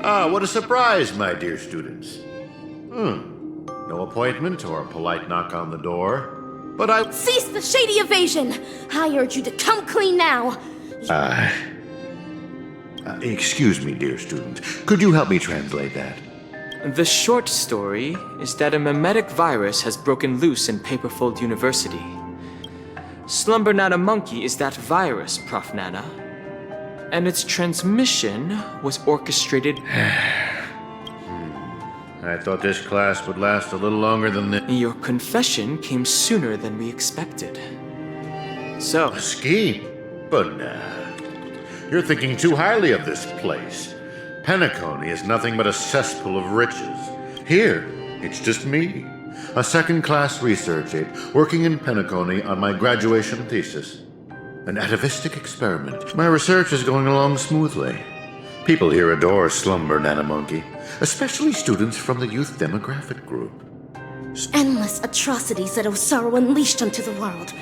Ah, what a surprise, my dear students. No appointment or a polite knock on the door, but I... Cease the shady evasion! I urge you to come clean now! Excuse me, dear student. Could you help me translate that? The short story is that a mimetic virus has broken loose in Paperfold University. Slumber Nana Monkey is that virus, Prof. Nana. And its transmission was orchestrated... I thought this class would last a little longer than this. Your confession came sooner than we expected. So... A scheme? But nah. You're thinking too highly of this place. Pуньяконии is nothing but a cesspool of riches. Here, it's just me, a second-class research aide working in Pуньяконии on my graduation thesis. An atavistic experiment. My research is going along smoothly. People here adore Slumber Nana Monkey, especially students from the youth demographic group. Endless atrocities that Osaru unleashed onto the world.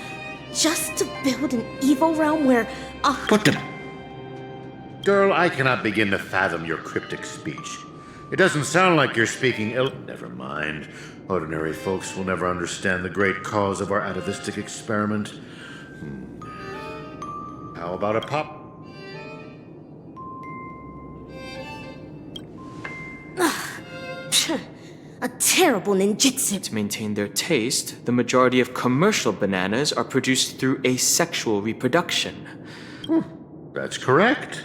Just to build an evil realm where... But Girl, I cannot begin to fathom your cryptic speech. It doesn't sound like you're speaking ill... Never mind. Ordinary folks will never understand the great cause of our atavistic experiment. How about a pop? A terrible ninjutsu. To maintain their taste, the majority of commercial bananas are produced through asexual reproduction. That's correct.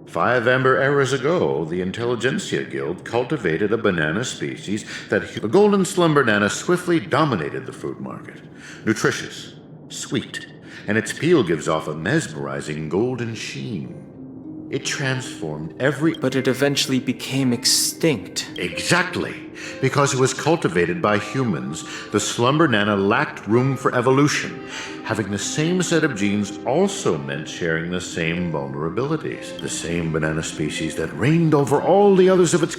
5 amber eras ago, the Intelligentsia Guild cultivated a banana species that the golden slumber nana swiftly dominated the fruit market. Nutritious, sweet, and its peel gives off a mesmerizing golden sheen. It transformed every... But it eventually became extinct. Exactly. Because it was cultivated by humans, the slumber nana lacked room for evolution. Having the same set of genes also meant sharing the same vulnerabilities. The same banana species that reigned over all the others of its...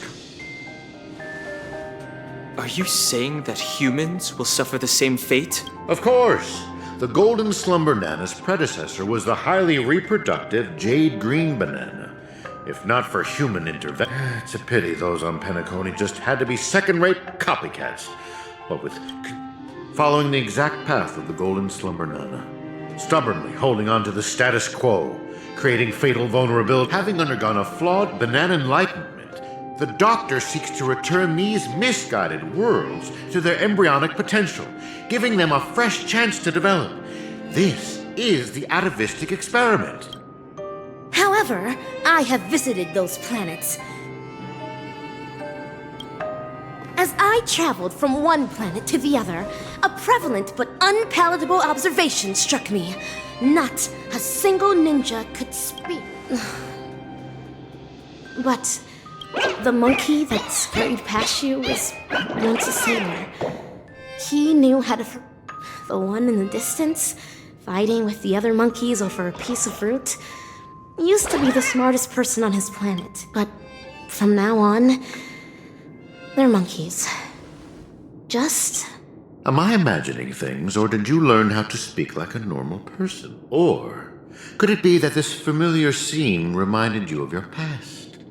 Are you saying that humans will suffer the same fate? Of course. The golden slumber nana's predecessor was the highly reproductive jade green banana. If not for human intervention, it's a pity those on Pуньяконии just had to be second-rate copycats. But with following the exact path of the golden slumber nana, stubbornly holding on to the status quo, creating fatal vulnerability, having undergone a flawed banana enlightenment, the Doctor seeks to return these misguided worlds to their embryonic potential, giving them a fresh chance to develop. This is the atavistic experiment. However, I have visited those planets. As I traveled from one planet to the other, a prevalent but unpalatable observation struck me. Not a single ninja could speak. But the monkey that scurried past you was once a sailor. He knew how to... The one in the distance, fighting with the other monkeys over a piece of fruit, used to be the smartest person on his planet. But from now on, they're monkeys. Just... Am I imagining things, or did you learn how to speak like a normal person? Or could it be that this familiar scene reminded you of your past?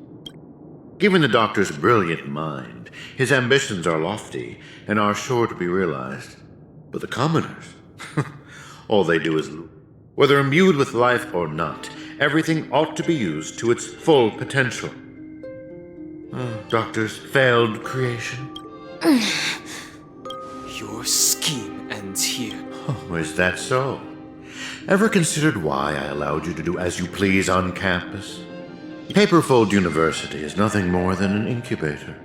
Given the Doctor's brilliant mind, his ambitions are lofty and are sure to be realized. But the commoners, all they do is loot. Whether imbued with life or not, everything ought to be used to its full potential. Doctor's failed creation. Your scheme ends here. Oh, is that so? Ever considered why I allowed you to do as you please on campus? Paperfold University is nothing more than an incubator.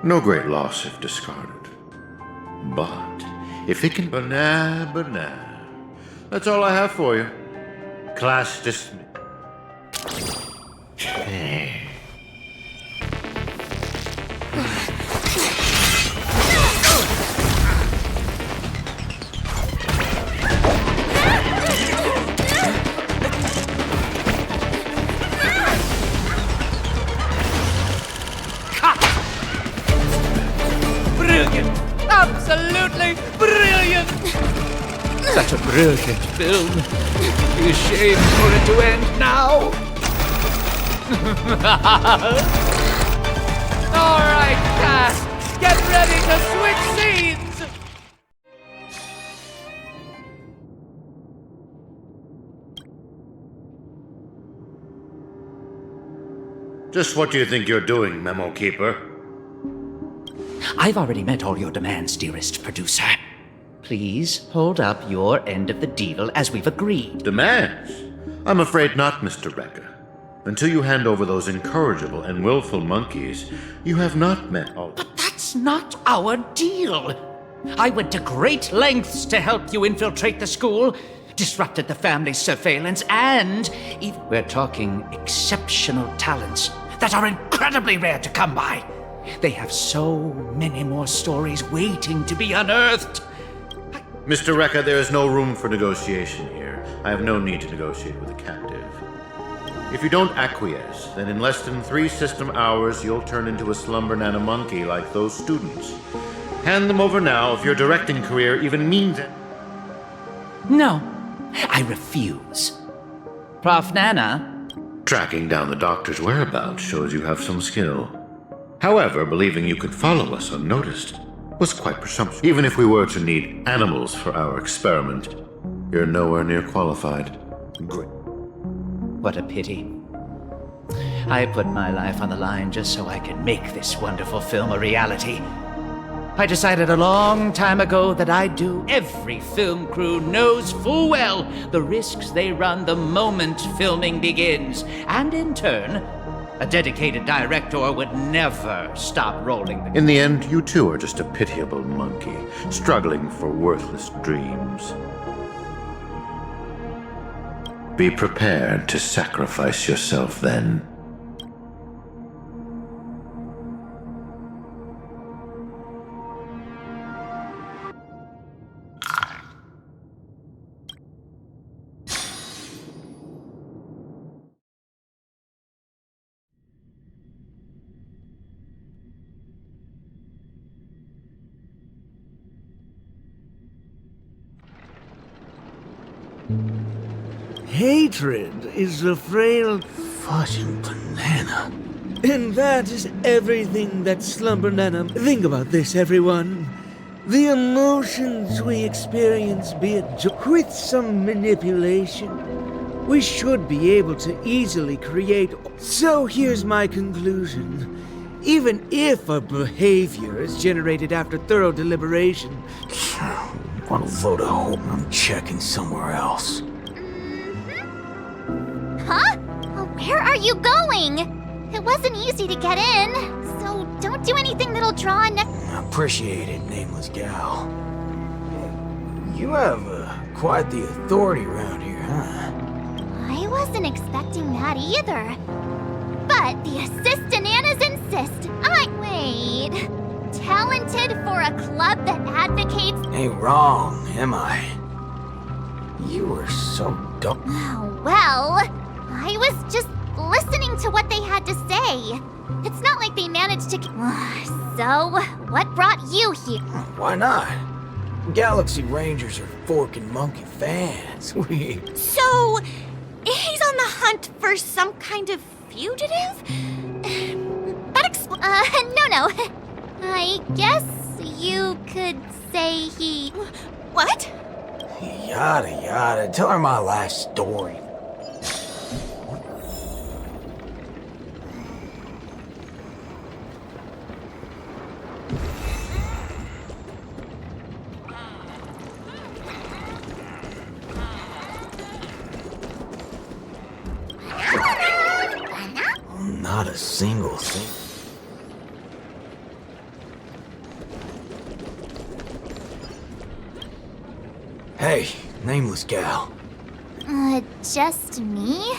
No great loss if discarded. But if it can... Banana. That's all I have for you. Class dismissed. Brilliant! Absolutely brilliant! Such a brilliant film. It'd be a shame for it to end now. All right, cast, get ready to switch scenes! Just what do you think you're doing, Memo Keeper? I've already met all your demands, dearest producer. Please hold up your end of the deal as we've agreed. Demands? I'm afraid not, Mr. Rekka. Until you hand over those incorrigible and willful monkeys, you have not met all. But that's not our deal. I went to great lengths to help you infiltrate the school, disrupted the family's surveillance, and we're talking exceptional talents that are incredibly rare to come by. They have so many more stories waiting to be unearthed. Mr. Rekka, there is no room for negotiation here. I have no need to negotiate with a captive. If you don't acquiesce, then in less than 3 system hours, you'll turn into a slumber nana monkey like those students. Hand them over now if your directing career even means it. No, I refuse. Prof. Nana? Tracking down the doctor's whereabouts shows you have some skill. However, believing you could follow us unnoticed was quite presumptuous. Even if we were to need animals for our experiment, you're nowhere near qualified. Great. What a pity. I put my life on the line just so I could make this wonderful film a reality. I decided a long time ago that I'd do. Every film crew knows full well the risks they run the moment filming begins. And in turn, a dedicated director would never stop rolling the... In the end, you too are just a pitiable monkey, struggling for worthless dreams. Be prepared to sacrifice yourself then. Hatred is a frail fudging banana. And that is everything that Slumber Nana... Think about this, everyone. The emotions we experience, be it with some manipulation, we should be able to easily create... So here's my conclusion. Even if a behavior is generated after thorough deliberation... What a load of hope. I'm checking somewhere else. Huh? Where are you going? It wasn't easy to get in, so don't do anything that'll draw a Appreciate it, nameless gal. You have quite the authority around here, huh? I wasn't expecting that either. But the assistant Annas insist. Wait. Talented for a club that advocates... Ain't wrong, am I? You were so dumb. Oh, well, I was just listening to what they had to say. It's not like they managed to... So, what brought you here? Why not? Galaxy Rangers are forking monkey fans. So, he's on the hunt for some kind of fugitive? No. I guess you could say he... What? Yada. Tell her my life story. Not a single thing. Hey, nameless gal. Just me?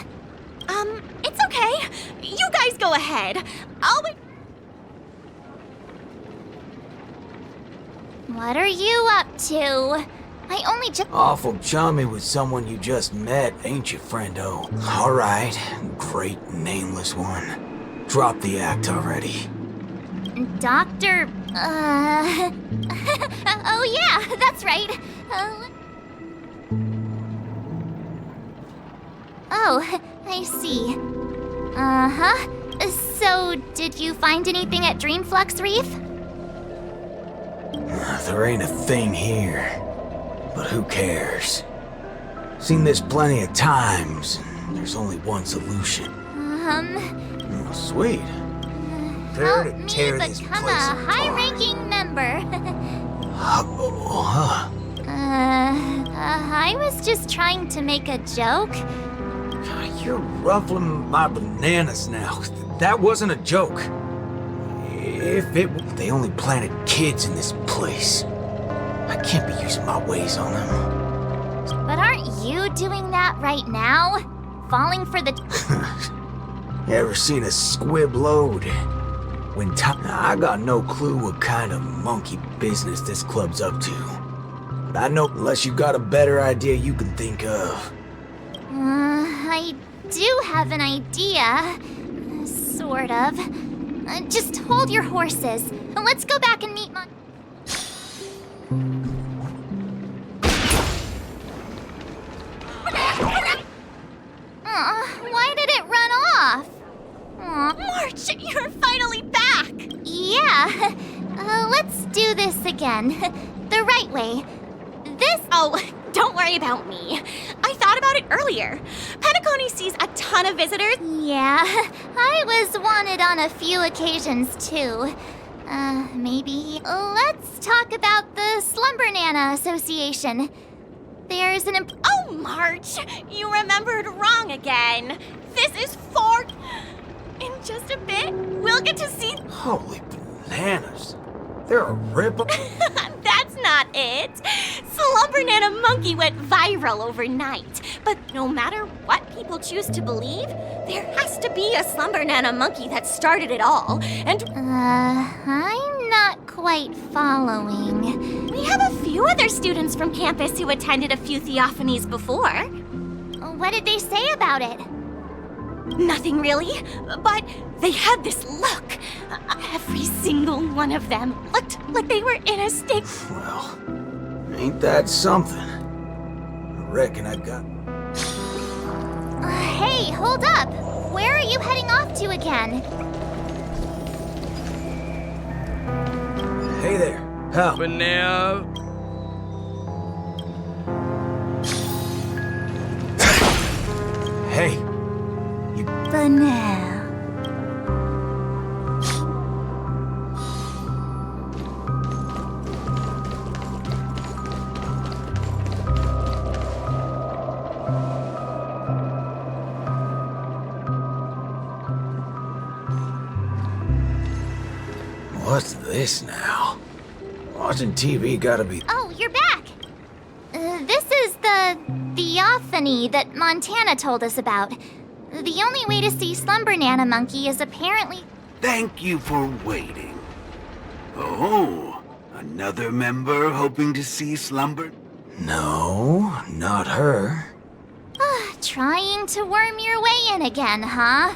It's okay. You guys go ahead. I'll wait. What are you up to? I only just... Awful chummy with someone you just met, ain't you, friendo? Alright, great nameless one. Drop the act already. Doctor... oh yeah, that's right. Oh, I see. So, did you find anything at Dreamflux Reef? There ain't a thing here. But who cares? Seen this plenty of times, and there's only one solution. Oh, sweet. Prepare Help to me tear this become place a apart. high-ranking member. Huh? I was just trying to make a joke. You're ruffling my bananas now. That wasn't a joke. If they only planted kids in this place. I can't be using my ways on them. But aren't you doing that right now? Falling for the... You ever seen a squib load? I got no clue what kind of monkey business this club's up to. But I know unless you got a better idea you can think of. I do have an idea. Sort of. Just hold your horses. Let's go back and meet Mon... Why did it run off? March, you're finally back! Yeah. Let's do this again. The right way. This... Oh, don't worry about me. I thought about it earlier. Pennacony sees a ton of visitors. Yeah, I was wanted on a few occasions too. Maybe. Let's talk about the Slumber Nana Association. There's an Oh, March! You remembered wrong again. This is for... In just a bit, we'll get to see... Holy bananas. They're a rip. That's not it. Slumber Nana Monkey went viral overnight. But no matter what people choose to believe, there has to be a Slumber Nana Monkey that started it all. And... I'm not quite following. We have a few other students from campus who attended a few theophanies before. What did they say about it? Nothing really, but they had this look. Every single one of them looked like they were in a state. Well, ain't that something? I reckon I got... Hey, hold up! Where are you heading off to again? Hey there, pal. Banana. Hey. Banana. What's this now? Watching TV gotta be... Oh, you're back! This is the theophany that Montana told us about. The only way to see Slumber Nana Monkey is apparently... Thank you for waiting. Oh, another member hoping to see Slumber? No, not her. Trying to worm your way in again, huh?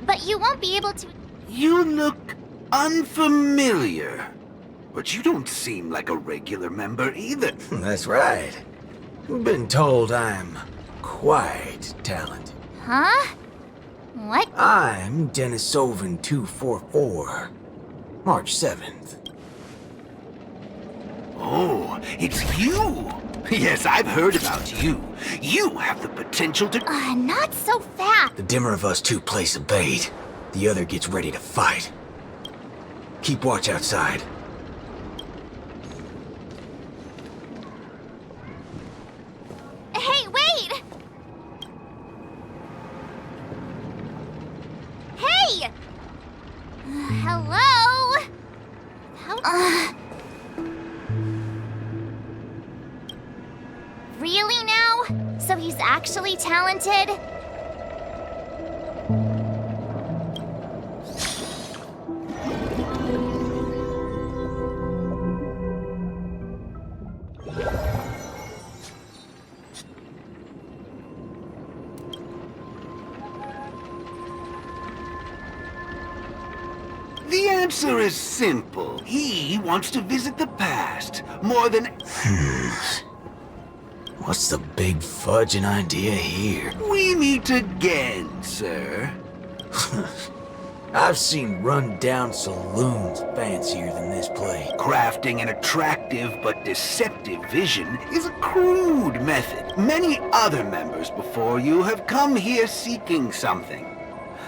But you won't be able to... You look unfamiliar. But you don't seem like a regular member either. That's right. Been told I'm quite talented. Huh? What? I'm Denisovan 244. March 7th. Oh, it's you! Yes, I've heard about you. You have the potential to... Not so fast! The dimmer of us two plays a bait. The other gets ready to fight. Keep watch outside. Hey, wait! Hey! Hello? How... Really now? So he's actually talented? The answer is simple. He wants to visit the past more than... What's the big fudging idea here? We meet again, sir. I've seen run-down saloons fancier than this place. Crafting an attractive but deceptive vision is a crude method. Many other members before you have come here seeking something.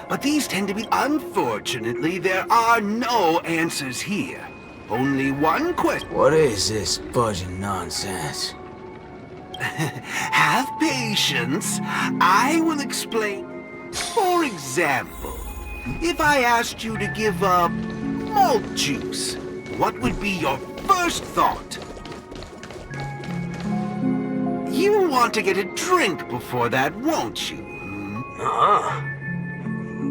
But these tend to be... Unfortunately, there are no answers here. Only one question. What is this fudging nonsense? Have patience. I will explain. For example, if I asked you to give up malt juice, what would be your first thought? You want to get a drink before that, won't you?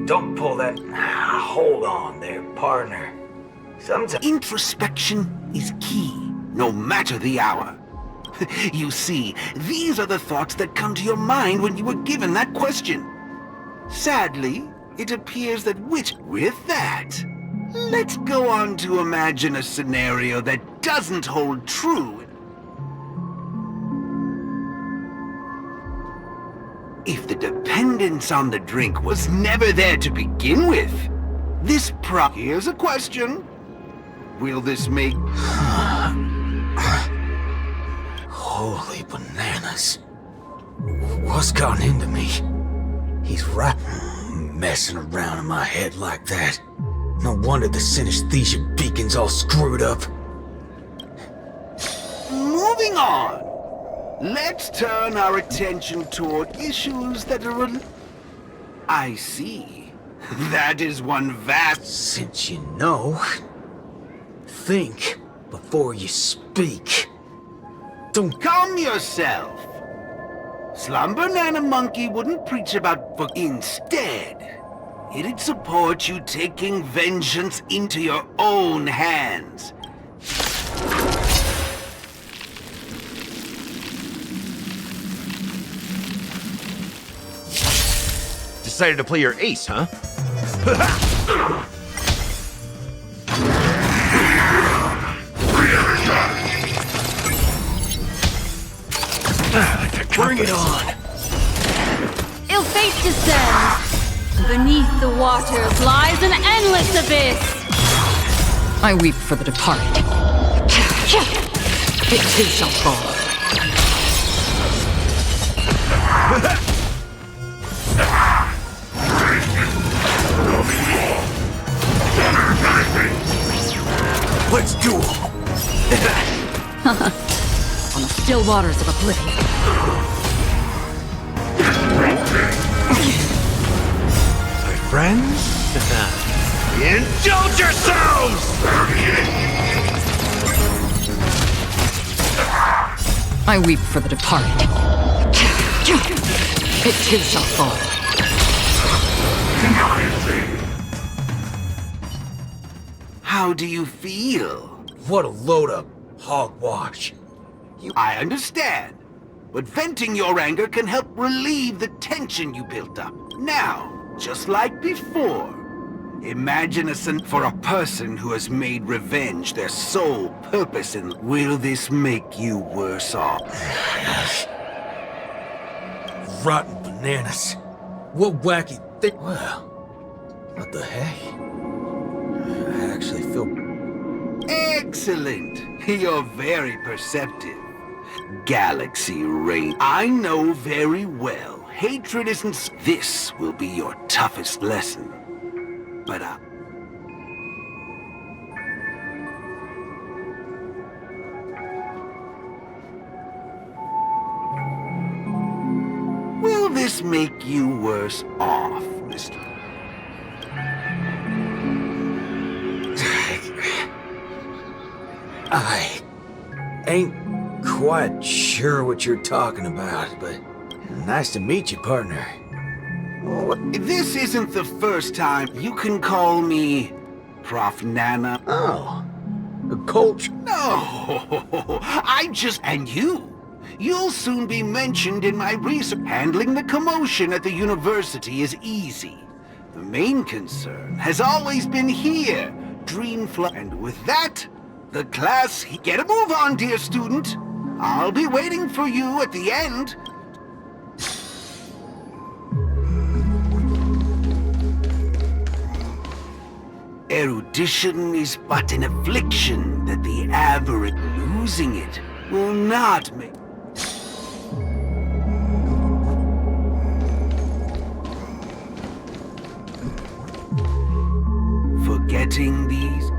Don't pull that... Hold on there, partner. Sometimes... Introspection is key, no matter the hour. You see, these are the thoughts that come to your mind when you were given that question. Sadly, it appears that with that, let's go on to imagine a scenario that doesn't hold true. If the dependence on the drink was never there to begin with, Here's a question. Will this make... Holy bananas. What's gotten into me? He's right... Messing around in my head like that. No wonder the synesthesia beacon's all screwed up. Moving on. Let's turn our attention toward issues that are... I see. That is one vast... Since you know... Think before you speak. Don't... Calm yourself. Slumber Nana Monkey wouldn't preach about book. Instead, it'd support you taking vengeance into your own hands. Decided to play your ace, huh? Bring it on! Ill fate descends! Beneath the waters lies an endless abyss! I weep for the departed. It too shall fall. Let's duel! On the still waters of oblivion. My friends? Indulge yourselves! I weep for the departed. It too shall fall. How do you feel? What a load of hogwash. I understand, but venting your anger can help relieve the tension you built up. Now, just like before, imagine a sin for a person who has made revenge their sole purpose in... Will this make you worse off? Rotten bananas. What wacky thing? Well, what the heck? I actually feel... Excellent! You're very perceptive. Galaxy Rain. I know very well, hatred isn't... This will be your toughest lesson. But will this make you worse off, Mr. I ain't quite sure what you're talking about, but nice to meet you, partner. This isn't the first time. You can call me Prof. Nana. Oh, a coach? No, I just... And you. You'll soon be mentioned in my research. Handling the commotion at the university is easy. The main concern has always been here, Dreamfly. And with that, the class... Get a move on, dear student. I'll be waiting for you at the end. Erudition is but an affliction that the average losing it will not make. Forgetting these.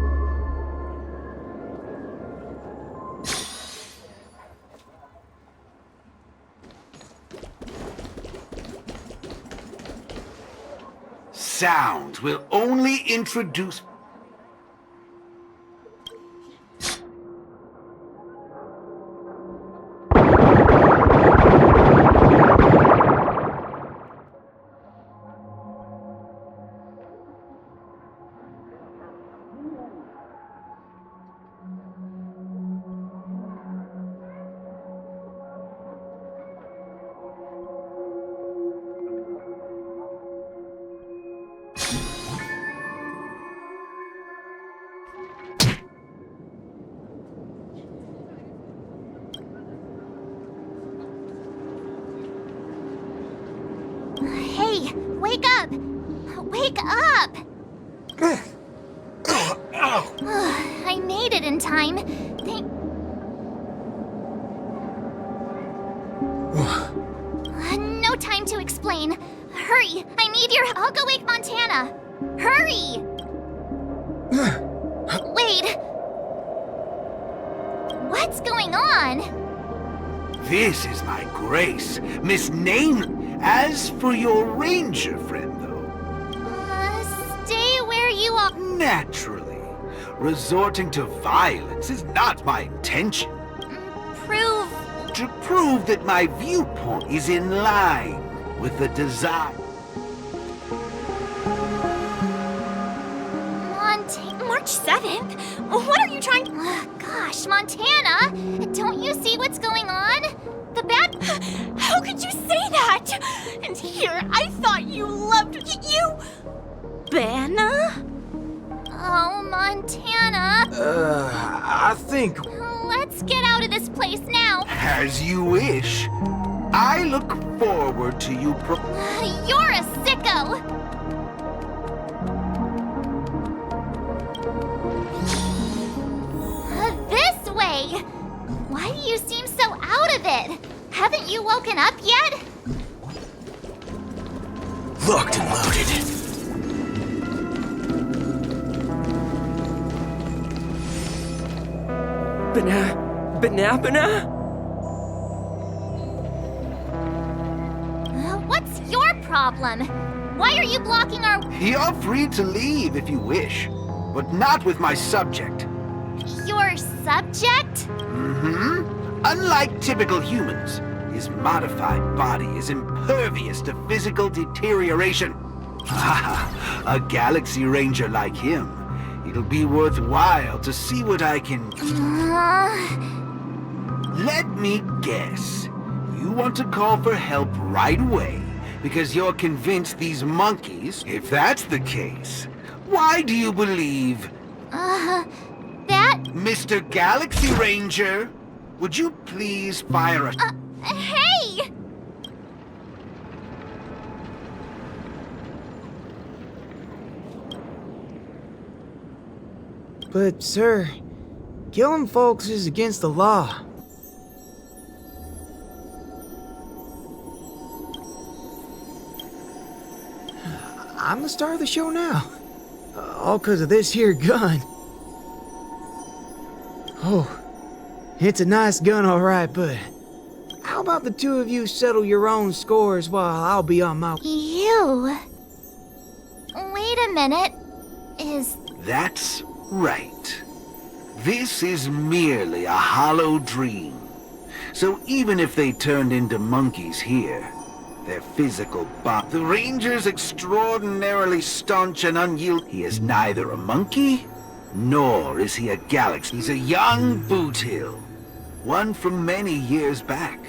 Sounds will only introduce. Hey, wake up! Wake up! I made it in time. No time to explain. Hurry! I need your. I'll go wake Montana. Hurry! Wait. What's going on? This is my grace, Miss Name. As for your ranger friend, though... Stay where you are. Naturally. Resorting to violence is not my intention. Prove... To prove that my viewpoint is in line with the desire... March 7th? What are you trying to... Gosh, Montana! Don't you see what's going on? The bad... How could you say that? And here, I thought you loved... You... Banna? Oh, Montana. I think... Let's get out of this place now. As you wish. I look forward to you You're a sicko! This way! Why do you seem so out of it? Haven't you woken up yet? Locked and loaded. Banana? What's your problem? Why are you blocking our... You're free to leave if you wish, but not with my subject. Your subject? Mm-hmm. Unlike typical humans, his modified body is impervious to physical deterioration. A galaxy ranger like him, it'll be worthwhile to see what I can... Let me guess. You want to call for help right away because you're convinced these monkeys... If that's the case, why do you believe... That... Mr. Galaxy Ranger, would you please fire a... Hey! But, sir, killing folks is against the law. I'm the star of the show now. All 'cause of this here gun. Oh, it's a nice gun, all right, but how about the two of you settle your own scores while I'll be on my... You... Wait a minute. Is... That's right. This is merely a hollow dream. So even if they turned into monkeys here, their physical bond... The Ranger's extraordinarily staunch and unyielding. He is neither a monkey, nor is he a galaxy. He's a young boothill. One from many years back.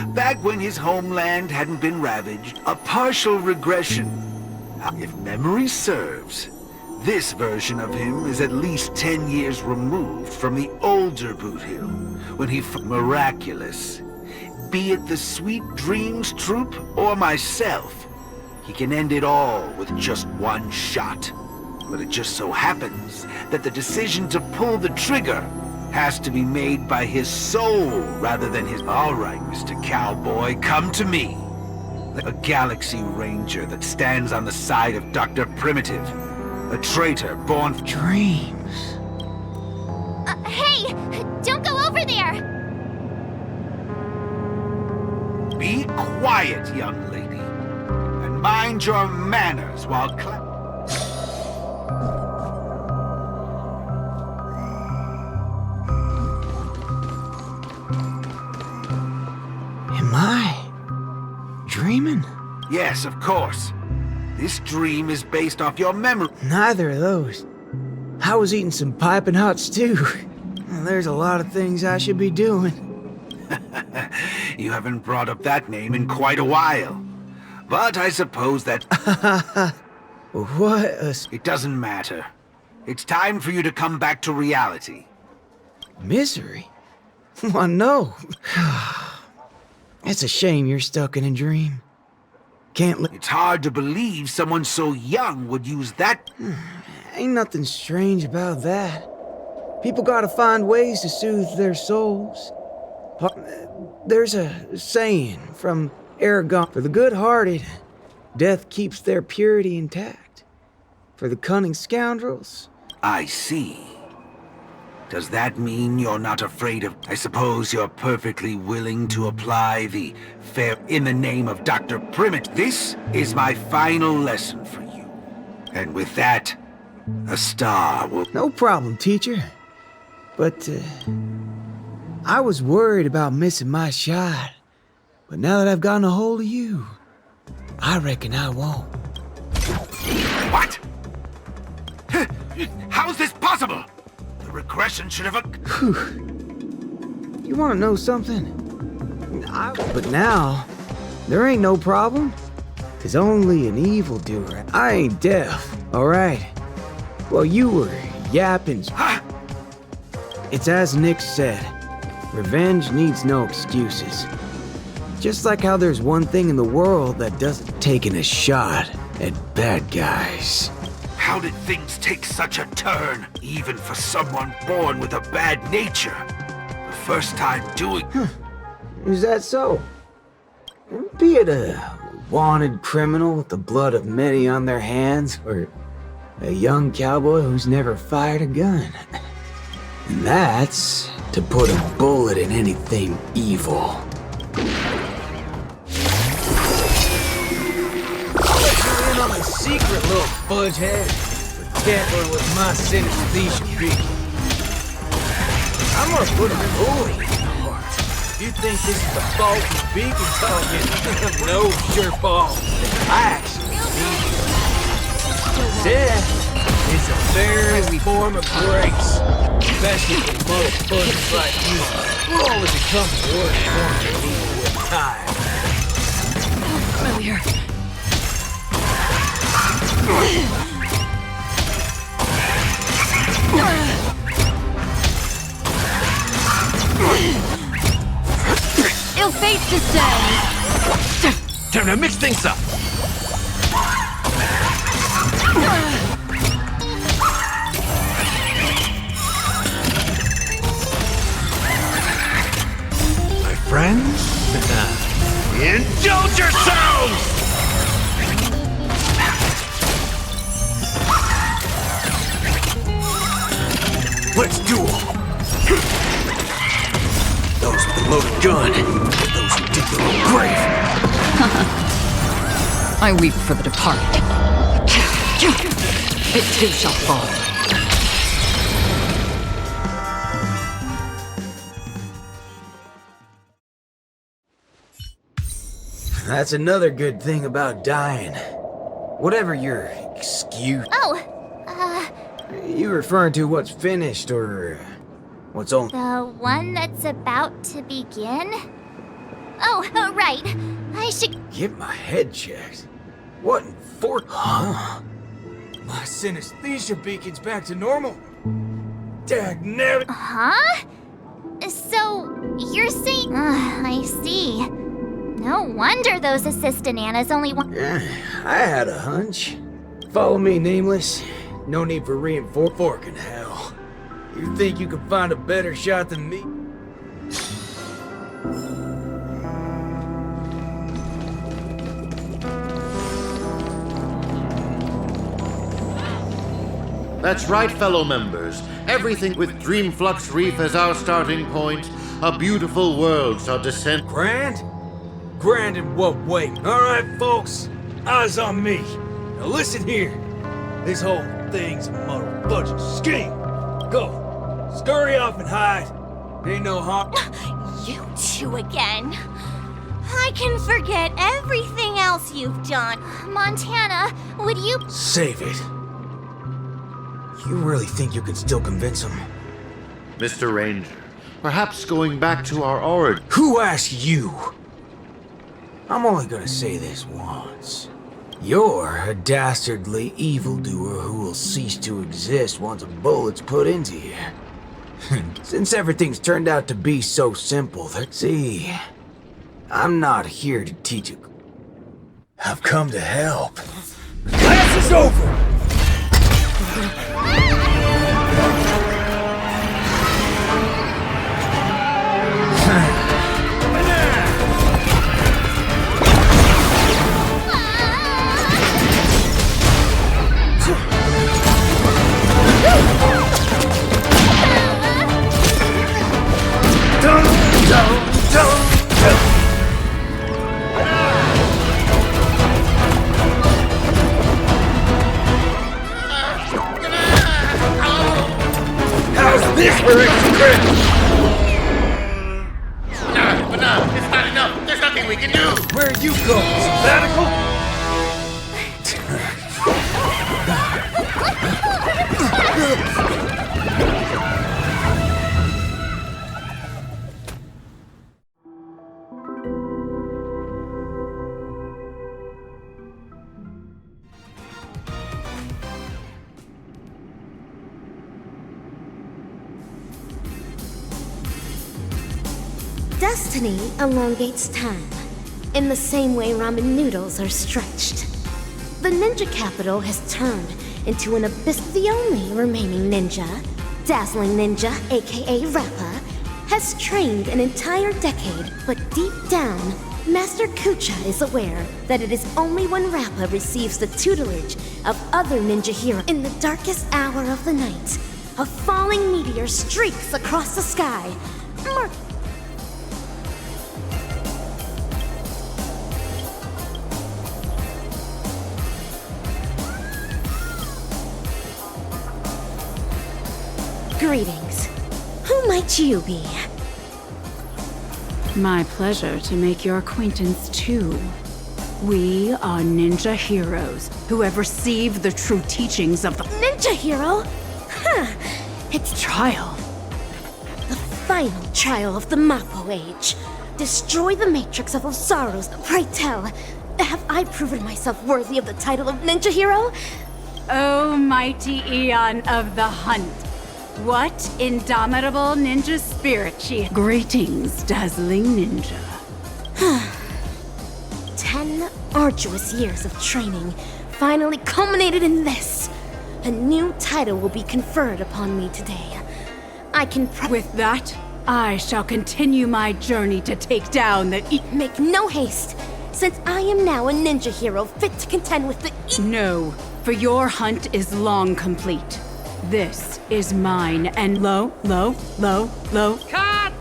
Back when his homeland hadn't been ravaged. A partial regression. If memory serves, this version of him is at least 10 years removed from the older boothill, when he miraculous. Be it the Sweet Dreams Troop or myself, he can end it all with just one shot. But it just so happens that the decision to pull the trigger has to be made by his soul rather than his... All right, Mr. Cowboy, come to me. A Galaxy Ranger that stands on the side of Dr. Primitive. A traitor born... Dreams. Hey! Don't go over there! Be quiet, young lady. And mind your manners while Am I dreaming? Yes, of course. This dream is based off your memory. Neither of those. I was eating some piping hot stew. Well, there's a lot of things I should be doing. You haven't brought up that name in quite a while. But I suppose that... What a... It doesn't matter. It's time for you to come back to reality. Misery? Why, no. It's a shame you're stuck in a dream. Can't let... It's hard to believe someone so young would use that... Ain't nothing strange about that. People gotta find ways to soothe their souls. There's a saying from Aragon, for the good-hearted, death keeps their purity intact. For the cunning scoundrels... I see. Does that mean you're not afraid of... I suppose you're perfectly willing to apply the fair... In the name of Dr. Primit, this is my final lesson for you. And with that, a star will... No problem, teacher. But, I was worried about missing my shot. But now that I've gotten a hold of you, I reckon I won't. What? How's this possible? The regression should have... You want to know something? But now, there ain't no problem. There's only an evildoer. I ain't deaf, alright? Well, you were yapping. It's as Nick said, revenge needs no excuses. Just like how there's one thing in the world that doesn't taking a shot at bad guys. How did things take such a turn, even for someone born with a bad nature? The first time doing... Is that so? Be it a wanted criminal with the blood of many on their hands, or a young cowboy who's never fired a gun. And that's to put a bullet in anything evil. I'll let you in on a secret, little fudgehead. But careful with my synesthesia beak. I'm gonna put a bullet in your heart. You think this is a faulty beacon talking? No, sure ball. I actually need it. Death is a very form of grace. Especially for motherfuckers like you. We'll only become worse forms of evil with time. Familiar. Ill fate descends. Time to mix things up. My friends, indulge yourselves! Let's duel. Those with the loaded gun, those who dig their own grave. I weep for the departed. It too shall fall. That's another good thing about dying. Whatever your excuse. You referring to what's finished or what's on? The one that's about to begin? Oh, right. I should... Get my head checked. What in for? Huh? My synesthesia beacon's back to normal. Dagnabbit. Huh? So, you're saying... I see. No wonder those assistant Annas only want... I had a hunch. Follow me, Nameless. No need for reinforcing hell. You think you can find a better shot than me? That's right, fellow members. Everything with Dreamflux Reef as our starting point, a beautiful world shall descend. Grand? Grand in what way? Alright, folks, eyes on me. Now listen here. This whole thing's a motherfucking scheme. Go. Scurry off and hide. Ain't no harm. You two again. I can forget everything else you've done. Montana, would you... Save it. You really think you can still convince him? Mr. Ranger, perhaps going back to our origin. Who asked you? I'm only gonna say this once. You're a dastardly evildoer who will cease to exist once a bullet's put into you. Since everything's turned out to be so simple that... See, I'm not here to teach you. I've come to help. Class is over! How's this for extra credit? But no, it's not enough. There's nothing we can do. Where you go? Sabbatical? Destiny elongates time, in the same way ramen noodles are stretched. The ninja capital has turned into an abyss. The only remaining ninja, Dazzling Ninja, aka Rappa, has trained an entire decade, but deep down, Master Kucha is aware that it is only when Rappa receives the tutelage of other ninja heroes. In the darkest hour of the night, a falling meteor streaks across the sky. Greetings. Who might you be? My pleasure to make your acquaintance too. We are ninja heroes who have received the true teachings of the Ninja hero? Huh. It's trial. The final trial of the Mappo Age. Destroy the matrix of Osaru's. Pray tell, have I proven myself worthy of the title of ninja hero? O mighty Eon of the Hunt. What indomitable ninja spirit she... Greetings, Dazzling Ninja. 10 arduous years of training finally culminated in this. A new title will be conferred upon me today. I can With that, I shall continue my journey to take down the Make no haste, since I am now a ninja hero fit to contend with the No, for your hunt is long complete. This is mine, and low. Cut!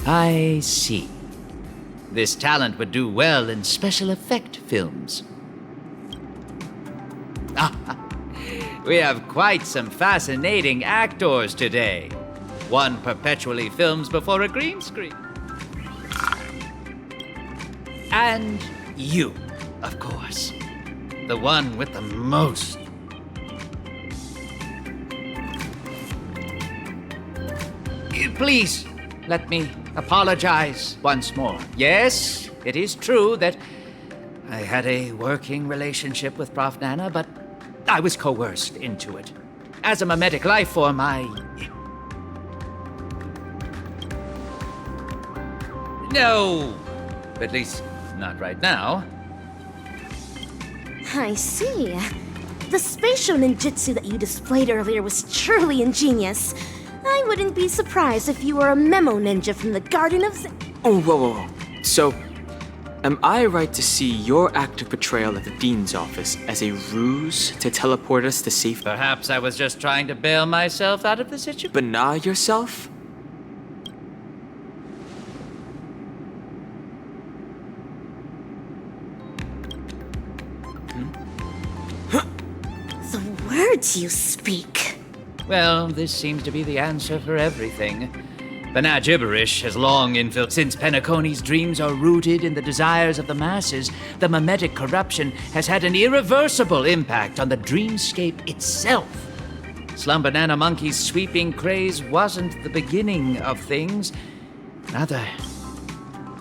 I see. This talent would do well in special effect films. We have quite some fascinating actors today. One perpetually films before a green screen. And you, of course. The one with the most. Please, let me apologize once more. Yes, it is true that I had a working relationship with Prof. Nana, but I was coerced into it. As a mimetic life form, No, at least not right now. I see. The spatial ninjutsu that you displayed earlier was truly ingenious. I wouldn't be surprised if you were a memo ninja from the Garden of Oh, whoa. So, am I right to see your active portrayal at the Dean's office as a ruse to teleport us to safety? Perhaps I was just trying to bail myself out of the situation. Bana yourself? The words you speak. Well, this seems to be the answer for everything. Bana gibberish has long infiltrated. Since Pennaconi's dreams are rooted in the desires of the masses, the mimetic corruption has had an irreversible impact on the dreamscape itself. Slumber Nana Monkey's sweeping craze wasn't the beginning of things. Rather,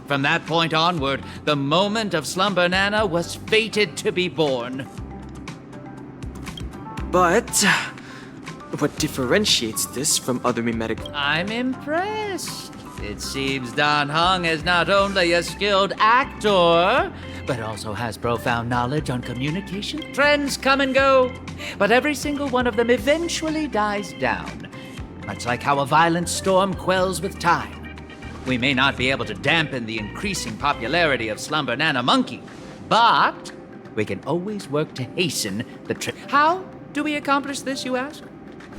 from that point onward, the moment of Slumber Nana was fated to be born. But what differentiates this from other mimetic? I'm impressed. It seems Dan Heng is not only a skilled actor, but also has profound knowledge on communication. Trends come and go, but every single one of them eventually dies down, much like how a violent storm quells with time. We may not be able to dampen the increasing popularity of Slumber Nana Monkey, but we can always work to hasten the How do we accomplish this, you ask?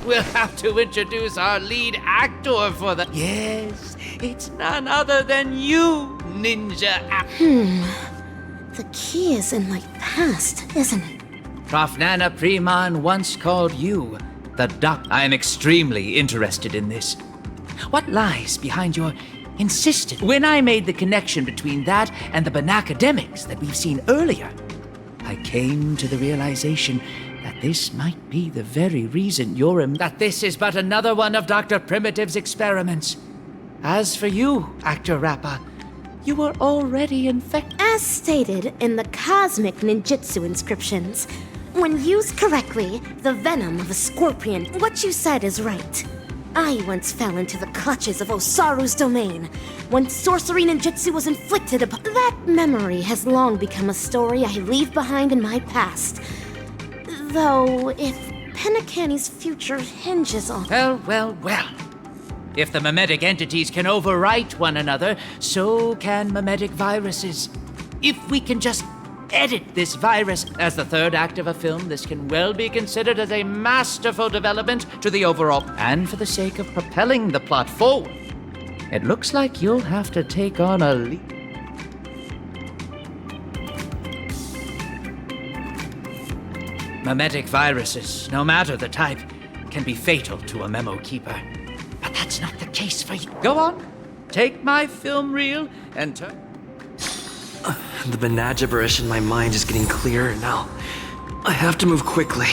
We'll have to introduce our lead actor for the... Yes, it's none other than you, Ninja The key is in my past, isn't it? Prof. Nana Preman once called you the doc. I'm extremely interested in this. What lies behind your insistence? When I made the connection between that and the Banacademics that we've seen earlier, I came to the realization that this might be the very reason that this is but another one of Dr. Primitive's experiments. As for you, Actor Rappa, you were already infected. As stated in the cosmic ninjutsu inscriptions, when used correctly, the venom of a scorpion, what you said is right. I once fell into the clutches of Osaru's domain, when sorcery ninjutsu was inflicted upon... That memory has long become a story I leave behind in my past. Though, if Pennaconi's future hinges on... Well. If the mimetic entities can overwrite one another, so can mimetic viruses. If we can just edit this virus as the third act of a film, this can well be considered as a masterful development to the overall... And for the sake of propelling the plot forward, it looks like you'll have to take on a lead. Mimetic viruses, no matter the type, can be fatal to a memo keeper. But that's not the case for you. Go on, take my film reel and turn... The Bana gibberish in my mind is getting clearer now. I have to move quickly.